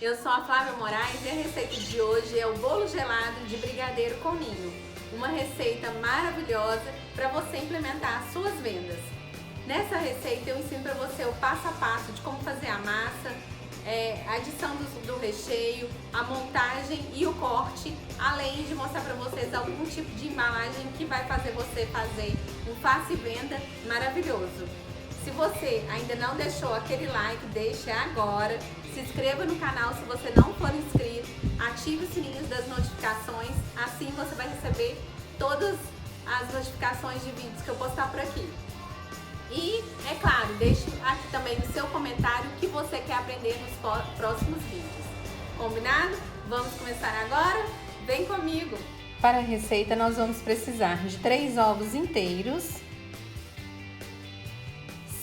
eu sou a Flávia Moraes e a receita de hoje é o bolo gelado de brigadeiro com ninho. Uma receita maravilhosa para você implementar as suas vendas. Nessa receita eu ensino para você o passo a passo de como fazer a massa, a adição do recheio, a montagem e o corte, além de mostrar para vocês algum tipo de embalagem que vai fazer você fazer um fácil venda maravilhoso. Se você ainda não deixou aquele like, deixe agora. Se inscreva no canal se você não for inscrito. Ative os sininhos das notificações. Assim você vai receber todas as notificações de vídeos que eu postar por aqui. E, é claro, deixe aqui também no seu comentário o que você quer aprender nos próximos vídeos. Combinado? Vamos começar agora? Vem comigo! Para a receita nós vamos precisar de 3 ovos inteiros,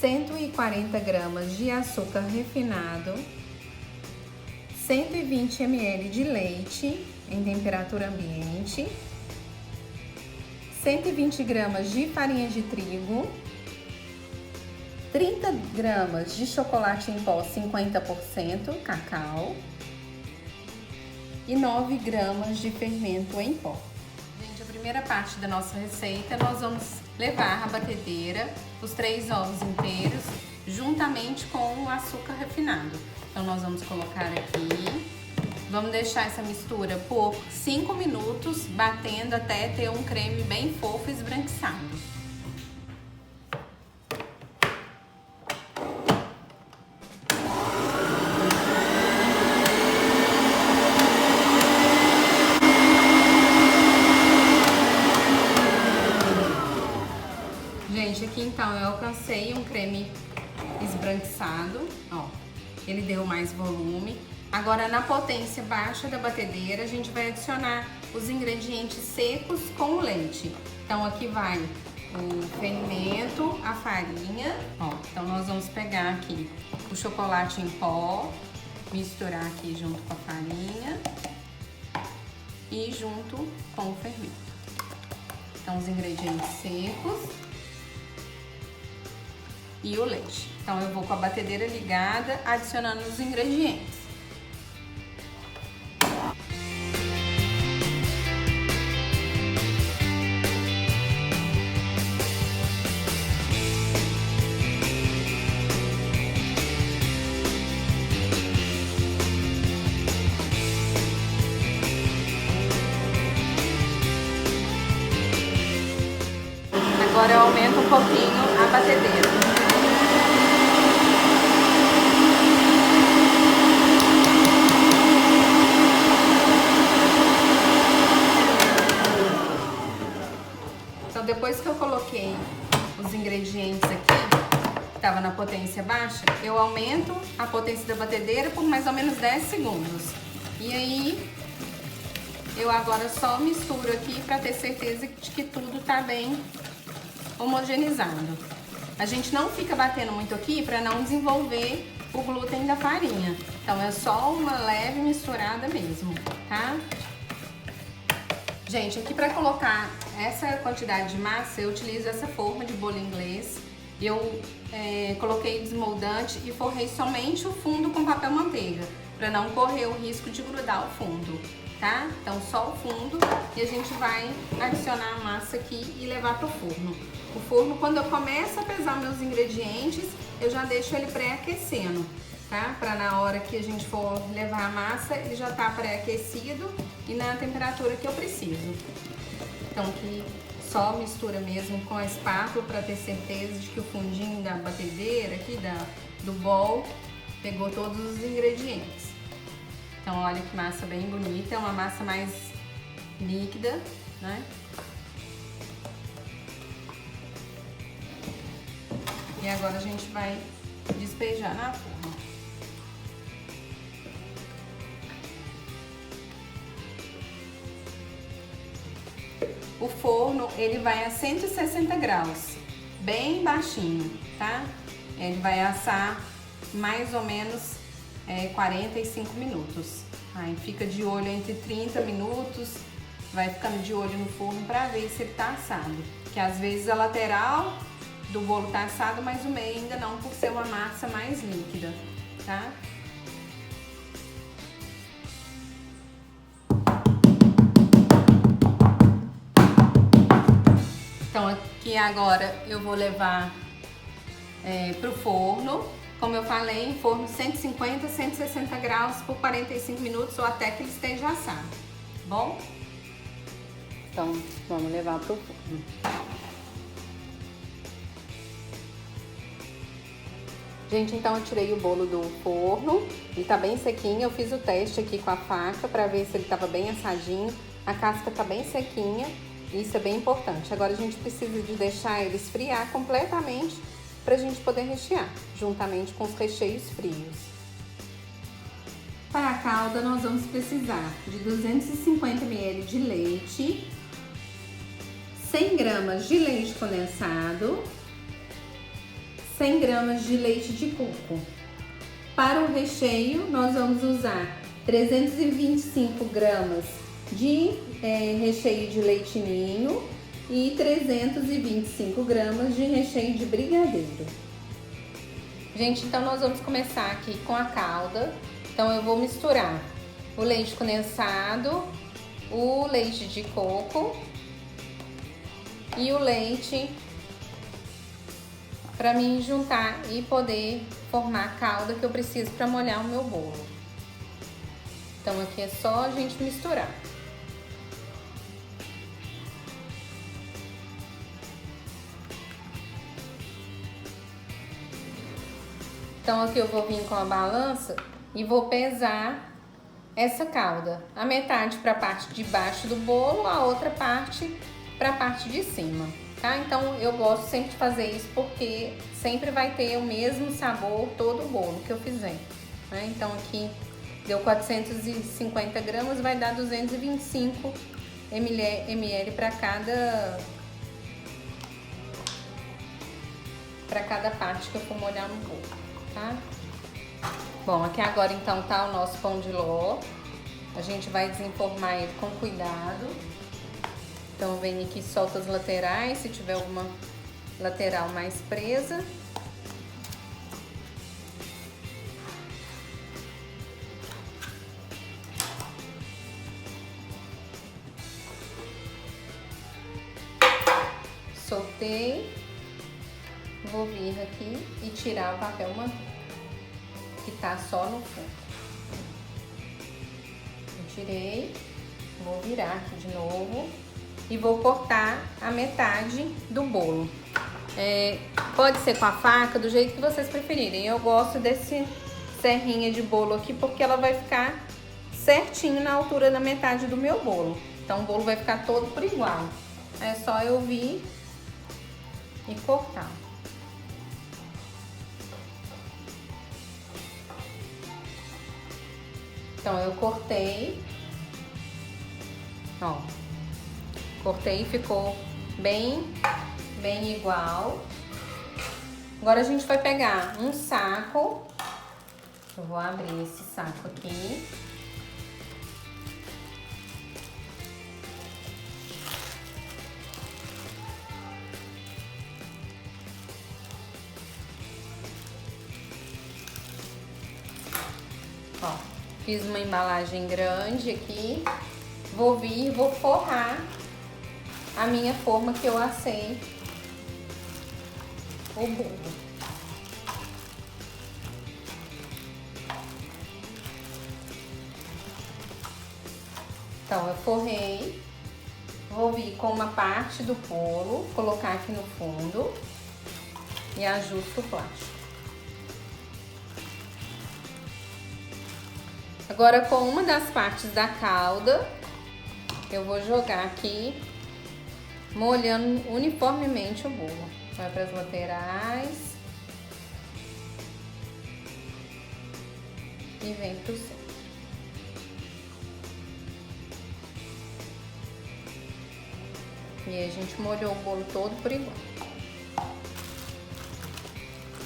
140 gramas de açúcar refinado, 120 ml de leite em temperatura ambiente, 120 gramas de farinha de trigo, 30 gramas de chocolate em pó 50% cacau e 9 gramas de fermento em pó. Gente, a primeira parte da nossa receita nós vamos levar à batedeira os 3 ovos inteiros juntamente com o açúcar refinado. Então nós vamos colocar aqui, vamos deixar essa mistura por 5 minutos, batendo até ter um creme bem fofo e esbranquiçado. Gente, aqui então eu alcancei um creme esbranquiçado, ó, ele deu mais volume. Agora na potência baixa da batedeira a gente vai adicionar os ingredientes secos com o leite. Então aqui vai o fermento, a farinha, ó, então nós vamos pegar aqui o chocolate em pó, misturar aqui junto com a farinha e junto com o fermento. Então os ingredientes secos e o leite. Então eu vou com a batedeira ligada, adicionando os ingredientes. Agora eu aumento um pouquinho a batedeira. Depois que eu coloquei os ingredientes aqui, que estava na potência baixa, eu aumento a potência da batedeira por mais ou menos 10 segundos. E aí, eu agora só misturo aqui para ter certeza de que tudo tá bem homogeneizado. A gente não fica batendo muito aqui para não desenvolver o glúten da farinha. Então, é só uma leve misturada mesmo, tá? Gente, aqui para colocar essa quantidade de massa, eu utilizo essa forma de bolo inglês. Eu coloquei desmoldante e forrei somente o fundo com papel manteiga, para não correr o risco de grudar o fundo, tá? Então só o fundo e a gente vai adicionar a massa aqui e levar pro forno. O forno, quando eu começo a pesar meus ingredientes, eu já deixo ele pré-aquecendo, tá? Para na hora que a gente for levar a massa, ele já tá pré-aquecido e na temperatura que eu preciso. Então que só mistura mesmo com a espátula para ter certeza de que o fundinho da batedeira aqui, do bowl, pegou todos os ingredientes. Então olha que massa bem bonita, é uma massa mais líquida, né? E agora a gente vai despejar na forma. O forno, ele vai a 160 graus, bem baixinho, tá? Ele vai assar mais ou menos 45 minutos. Aí fica de olho entre 30 minutos, vai ficando de olho no forno pra ver se ele tá assado. Que às vezes a lateral do bolo tá assado, mas o meio ainda não, por ser uma massa mais líquida, tá? Então aqui agora eu vou levar pro forno. Como eu falei, em forno 150, 160 graus por 45 minutos ou até que ele esteja assado, tá bom? Então vamos levar pro forno. Gente, então eu tirei o bolo do forno, ele tá bem sequinho, eu fiz o teste aqui com a faca pra ver se ele tava bem assadinho, a casca tá bem sequinha, isso é bem importante. Agora a gente precisa de deixar ele esfriar completamente pra gente poder rechear, juntamente com os recheios frios. Para a calda nós vamos precisar de 250 ml de leite, 100 gramas de leite condensado, 100 gramas de leite de coco. Para o recheio, nós vamos usar 325 gramas de recheio de leite ninho e 325 gramas de recheio de brigadeiro. Gente, então nós vamos começar aqui com a calda. Então eu vou misturar o leite condensado, o leite de coco e o leite para mim juntar e poder formar a calda que eu preciso para molhar o meu bolo. Então aqui é só a gente misturar. Então aqui eu vou vir com a balança e vou pesar essa calda. A metade para a parte de baixo do bolo, a outra parte para a parte de cima. Tá? Então eu gosto sempre de fazer isso porque sempre vai ter o mesmo sabor todo o bolo que eu fizer, né? Então aqui deu 450 gramas, vai dar 225 ml para cada parte que eu for molhar no bolo, tá? Bom, aqui agora então tá o nosso pão de ló. A gente vai desenformar ele com cuidado. Então vem aqui, solta as laterais, se tiver alguma lateral mais presa. Soltei. Vou vir aqui e tirar o papel manteiga, que tá só no fundo. Eu tirei, vou virar aqui de novo. E vou cortar a metade do bolo. Pode ser com a faca, do jeito que vocês preferirem. Eu gosto desse serrinha de bolo aqui porque ela vai ficar certinho na altura da metade do meu bolo. Então o bolo vai ficar todo por igual. É só eu vir e cortar. Então eu cortei, ó. Cortei e ficou bem igual. Agora a gente vai pegar um saco. Eu vou abrir esse saco aqui. Ó, fiz uma embalagem grande aqui. Vou vir e vou forrar a minha forma que eu assei o bolo. Então eu forrei, vou vir com uma parte do bolo, colocar aqui no fundo e ajusto o plástico. Agora com uma das partes da calda, eu vou jogar aqui, molhando uniformemente o bolo. Vai para as laterais e vem pro centro. E aí a gente molhou o bolo todo por igual.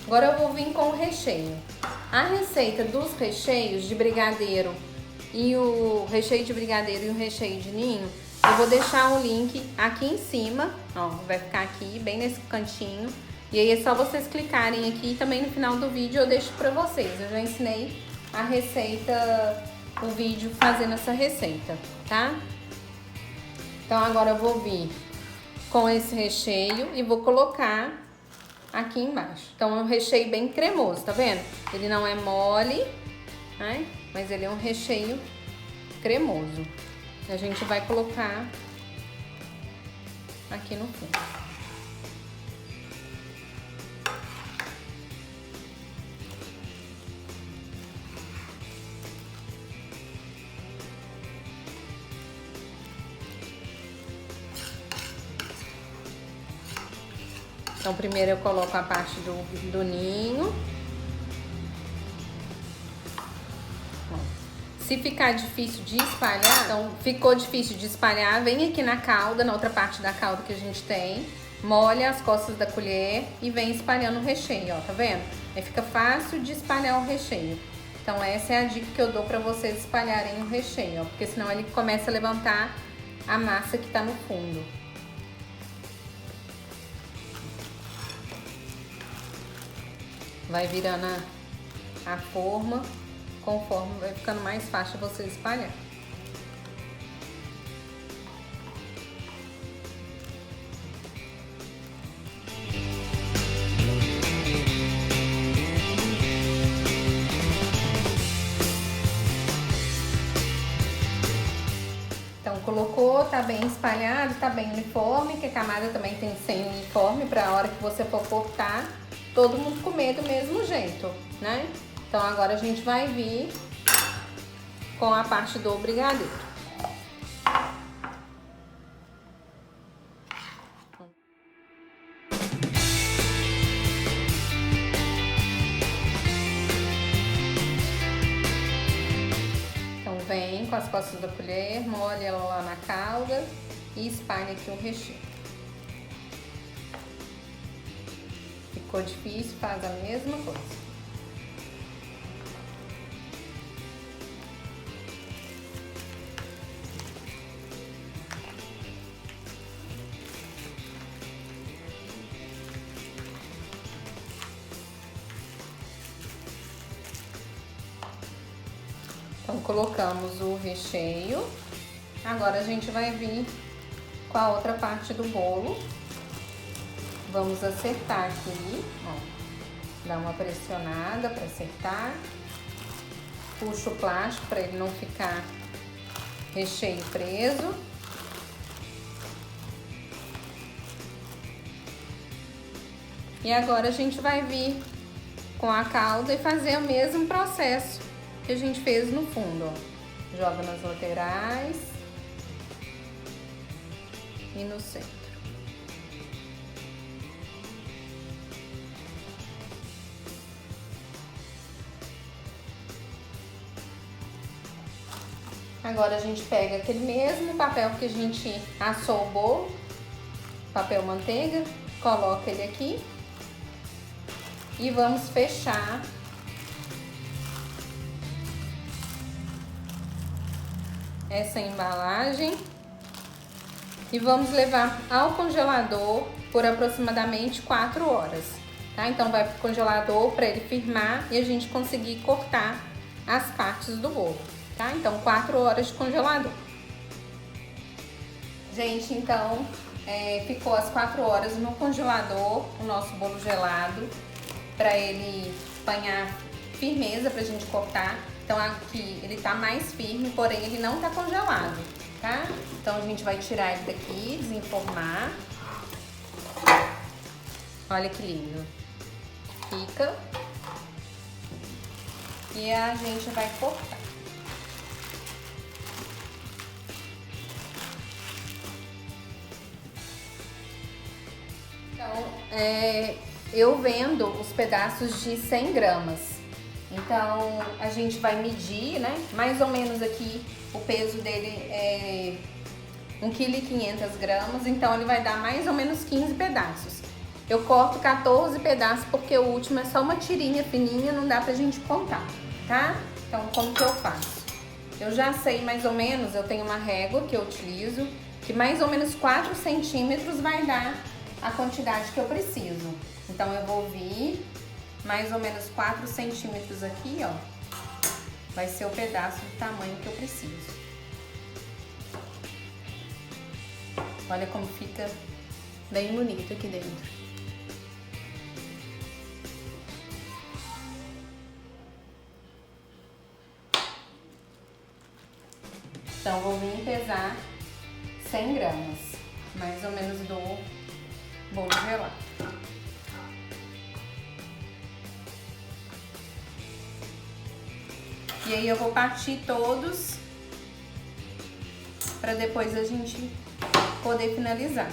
Agora eu vou vir com o recheio. A receita dos recheios de brigadeiro e o recheio de brigadeiro e o recheio de ninho, eu vou deixar o link aqui em cima, ó, vai ficar aqui bem nesse cantinho. E aí é só vocês clicarem aqui e também no final do vídeo eu deixo pra vocês. Eu já ensinei a receita, o vídeo fazendo essa receita, tá? Então agora eu vou vir com esse recheio e vou colocar aqui embaixo. Então é um recheio bem cremoso, tá vendo? Ele não é mole, né? Mas ele é um recheio cremoso. A gente vai colocar aqui no fundo. Então, primeiro eu coloco a parte do ninho. Se ficar difícil de espalhar, então ficou difícil de espalhar, vem aqui na calda, na outra parte da calda que a gente tem, molha as costas da colher e vem espalhando o recheio, ó, tá vendo? Aí fica fácil de espalhar o recheio. Então essa é a dica que eu dou pra vocês espalharem o recheio, ó, porque senão ele começa a levantar a massa que tá no fundo. Vai virando a forma, conforme vai ficando mais fácil você espalhar. Então colocou, tá bem espalhado, tá bem uniforme, que a camada também tem que ser uniforme para a hora que você for cortar, todo mundo comer do mesmo jeito, né? Então agora a gente vai vir com a parte do brigadeiro. Então vem com as costas da colher, molha ela lá na calda e espalha aqui o recheio. Ficou difícil, faz a mesma coisa. Então colocamos o recheio. Agora a gente vai vir com a outra parte do bolo. Vamos acertar aqui, ó. Dá uma pressionada para acertar. Puxa o plástico para ele não ficar recheio preso. E agora a gente vai vir com a calda e fazer o mesmo processo que a gente fez no fundo, ó. Joga nas laterais e no centro. Agora a gente pega aquele mesmo papel que a gente assou o bolo, papel manteiga, coloca ele aqui e vamos fechar essa embalagem e vamos levar ao congelador por aproximadamente 4 horas, tá? Então vai pro congelador para ele firmar e a gente conseguir cortar as partes do bolo. Tá? Então, 4 horas de congelador. Gente, então, ficou as 4 horas no congelador o nosso bolo gelado, para ele ganhar firmeza pra gente cortar. Então, aqui ele tá mais firme, porém ele não tá congelado, tá? Então, a gente vai tirar ele daqui, desenformar. Olha que lindo. Fica. E a gente vai cortar. Então, eu vendo os pedaços de 100 gramas. Então, a gente vai medir, né? Mais ou menos aqui, o peso dele é 1,5 kg. Então, ele vai dar mais ou menos 15 pedaços. Eu corto 14 pedaços porque o último é só uma tirinha fininha, não dá pra gente contar, tá? Então, como que eu faço? Eu já sei mais ou menos, eu tenho uma régua que eu utilizo, que mais ou menos 4 centímetros vai dar a quantidade que eu preciso. Então, eu vou vir mais ou menos 4 centímetros aqui, ó. Vai ser o pedaço do tamanho que eu preciso. Olha como fica bem bonito aqui dentro. Então, vou vir pesar 100 gramas, mais ou menos, do bolo gelado. E aí eu vou partir todos para depois a gente poder finalizar.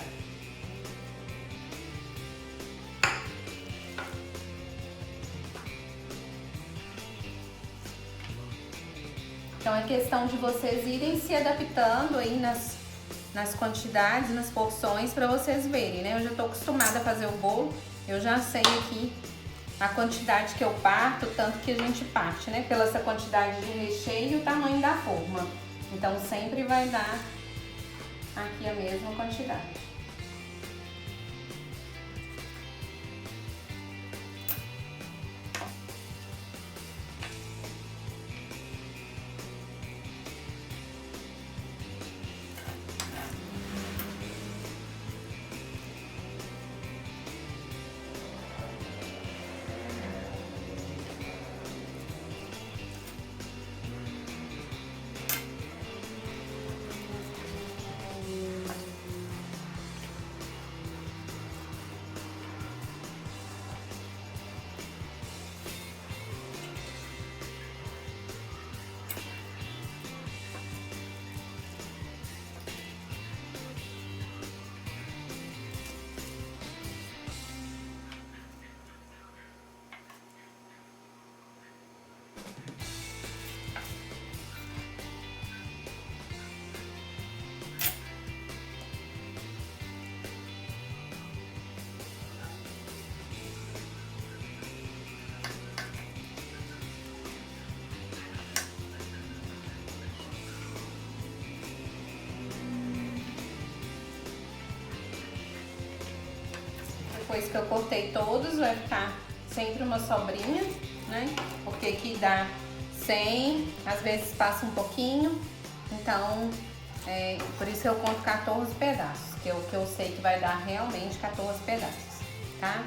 Então é questão de vocês irem se adaptando aí nas quantidades, nas porções, para vocês verem, né? Eu já tô acostumada a fazer o bolo, eu já sei aqui a quantidade que eu parto, tanto que a gente parte, né? Pela essa quantidade de recheio e o tamanho da forma. Então sempre vai dar aqui a mesma quantidade. Depois que eu cortei todos, vai ficar sempre uma sobrinha, né? Porque aqui dá 100, às vezes passa um pouquinho. Então, por isso eu conto 14 pedaços, que é o que eu sei que vai dar realmente 14 pedaços, tá?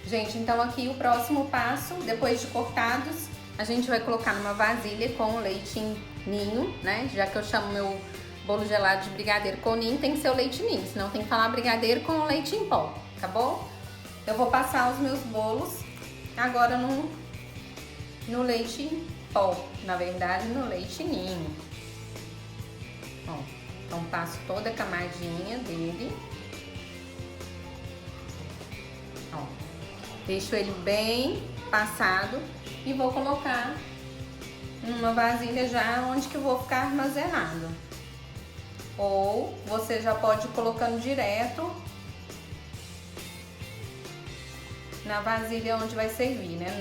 Gente, então aqui o próximo passo, depois de cortados, a gente vai colocar numa vasilha com leite ninho, né? Já que eu chamo meu bolo gelado de brigadeiro com ninho, tem que ser o leite ninho, senão tem que falar brigadeiro com leite em pó, tá bom? Eu vou passar os meus bolos agora no leite em pó, na verdade no leite ninho. Ó, então passo toda a camadinha dele. Ó, deixo ele bem passado e vou colocar numa vasilha já onde que eu vou ficar armazenado. Ou você já pode ir colocando direto na vasilha onde vai servir, né?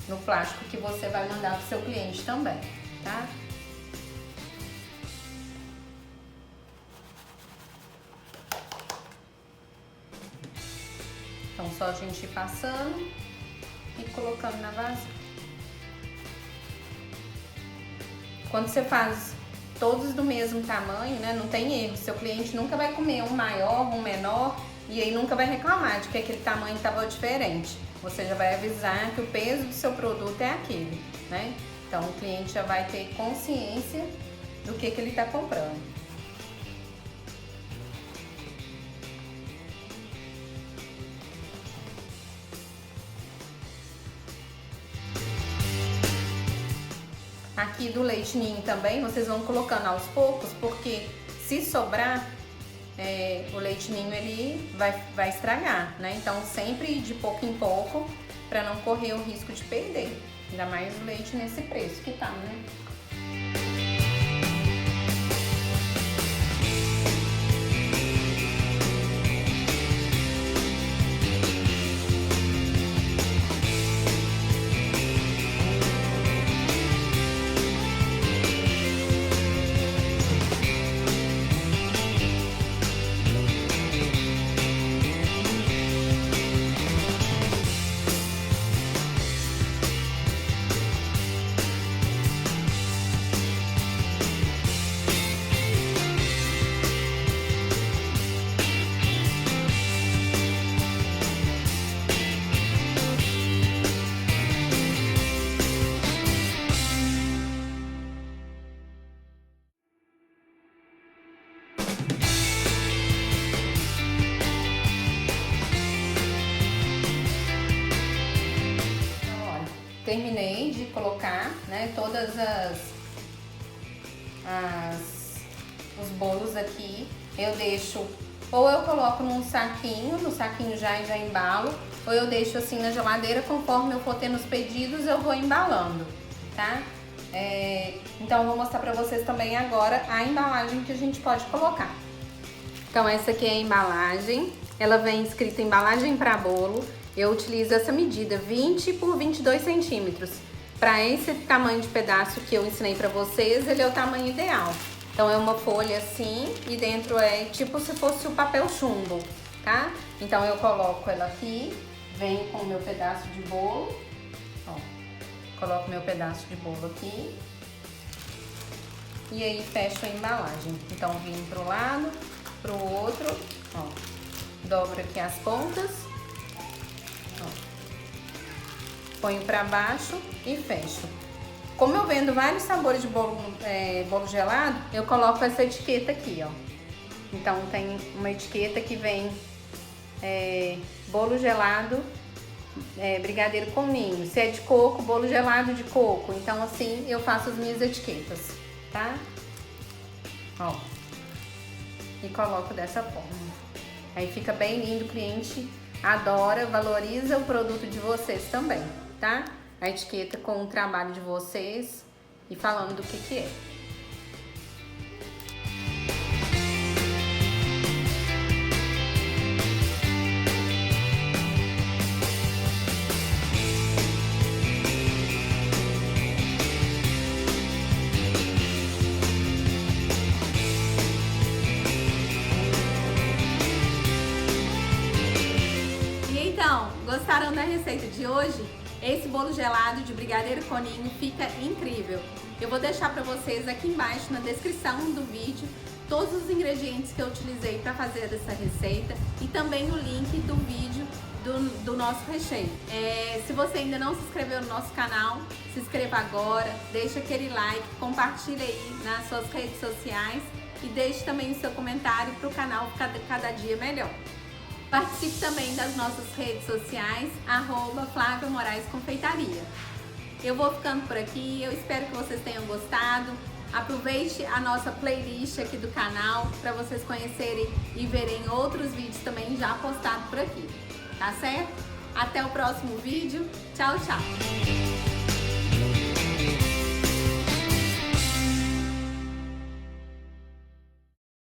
No plástico que você vai mandar pro seu cliente também, tá? Então, só a gente ir passando e colocando na vasilha. Quando você faz todos do mesmo tamanho, né, não tem erro. Seu cliente nunca vai comer um maior, um menor, e aí nunca vai reclamar de que aquele tamanho estava diferente. Você já vai avisar que o peso do seu produto é aquele, né? Então o cliente já vai ter consciência do que ele está comprando. Aqui do leite ninho também, vocês vão colocando aos poucos, porque se sobrar, o leite ninho ele vai estragar, né? Então sempre de pouco em pouco, para não correr o risco de perder. Ainda mais o leite nesse preço que tá, né? terminei de colocar, né, todas os bolos aqui. Eu deixo, ou eu coloco num saquinho, no saquinho já embalo, ou eu deixo assim na geladeira, conforme eu for tendo os pedidos eu vou embalando, tá? Então eu vou mostrar pra vocês também agora a embalagem que a gente pode colocar. Então essa aqui é a embalagem, ela vem escrita embalagem para bolo. Eu utilizo essa medida, 20 por 22 centímetros. Para esse tamanho de pedaço que eu ensinei pra vocês, ele é o tamanho ideal. Então é uma folha assim e dentro é tipo se fosse o papel chumbo, tá? Então eu coloco ela aqui, venho com o meu pedaço de bolo, ó. Coloco meu pedaço de bolo aqui e aí fecho a embalagem. Então vim pro lado, pro outro, ó. Dobro aqui as pontas, ó. Ponho pra baixo e fecho. Como eu vendo vários sabores de bolo, bolo gelado, eu coloco essa etiqueta aqui, ó. Então tem uma etiqueta que vem bolo gelado, brigadeiro com ninho. Se é de coco, bolo gelado de coco. Então assim eu faço as minhas etiquetas, tá? Ó. E coloco dessa forma. Aí fica bem lindo, o cliente adora, valoriza o produto de vocês também, tá? A etiqueta com o trabalho de vocês e falando do que é. Então, gostaram da receita de hoje? Esse bolo gelado de brigadeiro com ninho fica incrível. Eu vou deixar para vocês aqui embaixo na descrição do vídeo todos os ingredientes que eu utilizei para fazer essa receita e também o link do vídeo do nosso recheio. Se você ainda não se inscreveu no nosso canal, se inscreva agora, deixa aquele like, compartilha aí nas suas redes sociais e deixe também o seu comentário para o canal ficar cada dia melhor. Participe também das nossas redes sociais, @Flávia Moraes Confeitaria. Eu vou ficando por aqui, eu espero que vocês tenham gostado. Aproveite a nossa playlist aqui do canal para vocês conhecerem e verem outros vídeos também já postados por aqui, tá certo? Até o próximo vídeo, tchau, tchau!